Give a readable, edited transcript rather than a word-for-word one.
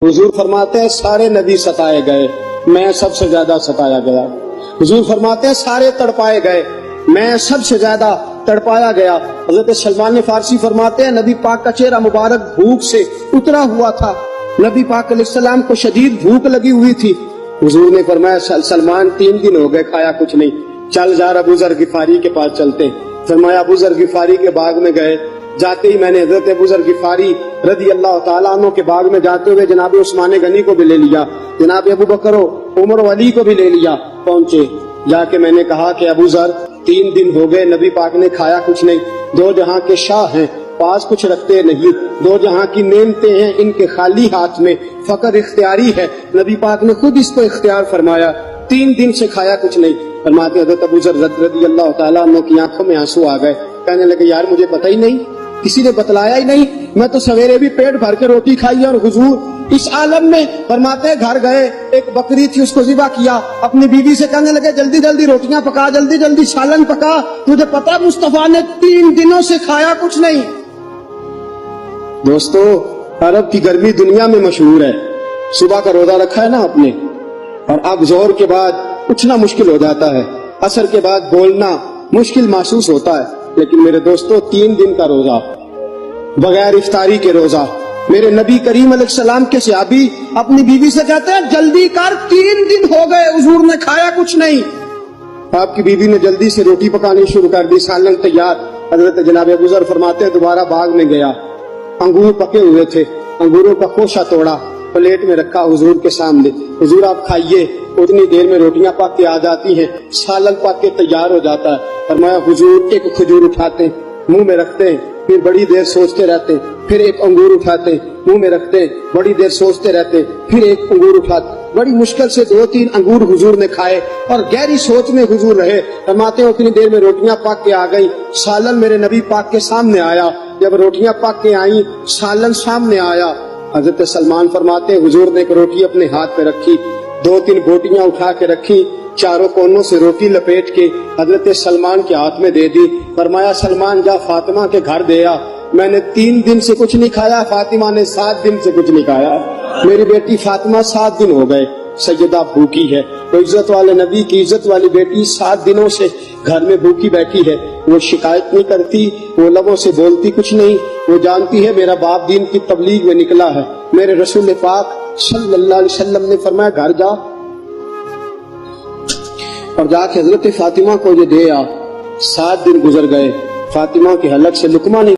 حضور فرماتے ہیں سارے نبی ستائے گئے، میں سب سے زیادہ ستایا گیا۔ حضور فرماتے ہیں سارے تڑپائے گئے، میں سب سے زیادہ تڑپایا گیا۔ حضرت سلمان فارسی فرماتے ہیں نبی پاک کا چہرہ مبارک بھوک سے اترا ہوا تھا، نبی پاک علیہ السلام کو شدید بھوک لگی ہوئی تھی۔ حضور نے فرمایا سلمان 3 دن ہو گئے کھایا کچھ نہیں، چل جا ابو ذر غفاری کے پاس چلتے۔ فرمایا ابو ذر غفاری کے باغ میں گئے، جاتے ہی میں نے حضرت ابو ذر غفاری رضی اللہ تعالیٰ عنہ کے باغ میں جاتے ہوئے جناب عثمان غنی کو بھی لے لیا، جناب ابو بکر و عمر و علی کو بھی لے لیا۔ پہنچے، جا کے میں نے کہا کہ ابو ذر 3 دن ہو گئے نبی پاک نے کھایا کچھ نہیں، 2 جہاں کے شاہ ہیں، پاس کچھ رکھتے نہیں، 2 جہاں کی نعمتیں ہیں، ان کے خالی ہاتھ میں فقر اختیاری ہے، نبی پاک نے خود اس کو اختیار فرمایا، 3 دن سے کھایا کچھ نہیں۔ فرماتے حضرت ابو ذر رضی اللہ تعالیٰ عنہ کی آنکھوں میں آنسو آ گئے، کہنے لگے یار مجھے پتہ ہی نہیں، کسی نے بتلایا ہی نہیں، میں تو سویرے بھی پیٹ بھر کے روٹی کھائی اور حضور اس عالم میں۔ فرماتے ہیں گھر گئے، ایک بکری تھی اس کو ذبح کیا، اپنی بیوی سے کہنے لگے جلدی جلدی روٹیاں پکا، جلدی جلدی سالن پکا، تجھے پتا مصطفیٰ نے 3 دنوں سے کھایا کچھ نہیں۔ دوستو عرب کی گرمی دنیا میں مشہور ہے، صبح کا روزہ رکھا ہے نا آپ نے، اور اب ظہر کے بعد اٹھنا مشکل ہو جاتا ہے، عصر کے بعد بولنا مشکل محسوس ہوتا ہے، لیکن میرے دوستو 3 دن کا روزہ بغیر افطاری کے روزہ، میرے نبی کریم علیہ السلام کے صحابی اپنی بیوی سے کہتے ہیں جلدی کر 3 دن ہو گئے حضور نے کھایا کچھ نہیں۔ آپ کی بیوی نے جلدی سے روٹی پکانی شروع کر دی، سالن تیار۔ حضرت جناب ابو ذر فرماتے ہیں دوبارہ باغ میں گیا، انگور پکے ہوئے تھے، انگوروں کا خوشہ توڑا، پلیٹ میں رکھا حضور کے سامنے، حضور آپ کھائیے، اتنی دیر میں روٹیاں پک کے آ جاتی ہیں، سالن پک کے تیار ہو جاتا ہے۔ فرمایا حضور ایک کھجور اٹھاتے ہیں، منہ میں رکھتے ہیں، پھر بڑی دیر سوچتے رہتے ہیں، پھر ایک انگور اٹھاتے ہیں، منہ میں رکھتے ہیں، بڑی دیر سوچتے رہتے ہیں، پھر ایک انگور اٹھاتے، بڑی مشکل سے 2-3 انگور حضور نے کھائے اور گہری سوچ میں حضور رہے۔ فرماتے ہیں اتنی دیر میں روٹیاں پک کے آ گئی، سالن میرے نبی پاک کے سامنے آیا۔ جب روٹیاں پک کے آئیں، سالن سامنے آیا، حضرت سلمان فرماتے ہیں حضور نے ایک روٹی اپنے ہاتھ پہ رکھی، 2-3 بوٹیاں اٹھا کے رکھی، چاروں کونوں سے روٹی لپیٹ کے حضرت سلمان کے ہاتھ میں دے دی۔ فرمایا سلمان جا فاطمہ کے گھر دے آ، میں نے 3 دن سے کچھ نہیں کھایا، فاطمہ نے 7 دن سے کچھ نہیں کھایا، میری بیٹی فاطمہ 7 دن ہو گئے سیدہ بھوکی ہے۔ تو عزت والے نبی کی عزت والی بیٹی 7 دنوں سے گھر میں بھوکی بیٹھی ہے، وہ شکایت نہیں کرتی، وہ لبوں سے بولتی کچھ نہیں، وہ جانتی ہے میرا باپ دین کی تبلیغ میں نکلا ہے۔ میرے رسول پاک صلی اللہ علیہ وسلم نے فرمایا گھر جا اور جا کے حضرت فاطمہ کو یہ دے آ۔ 7 دن گزر گئے، فاطمہ کے حلق سے لقمہ نہیں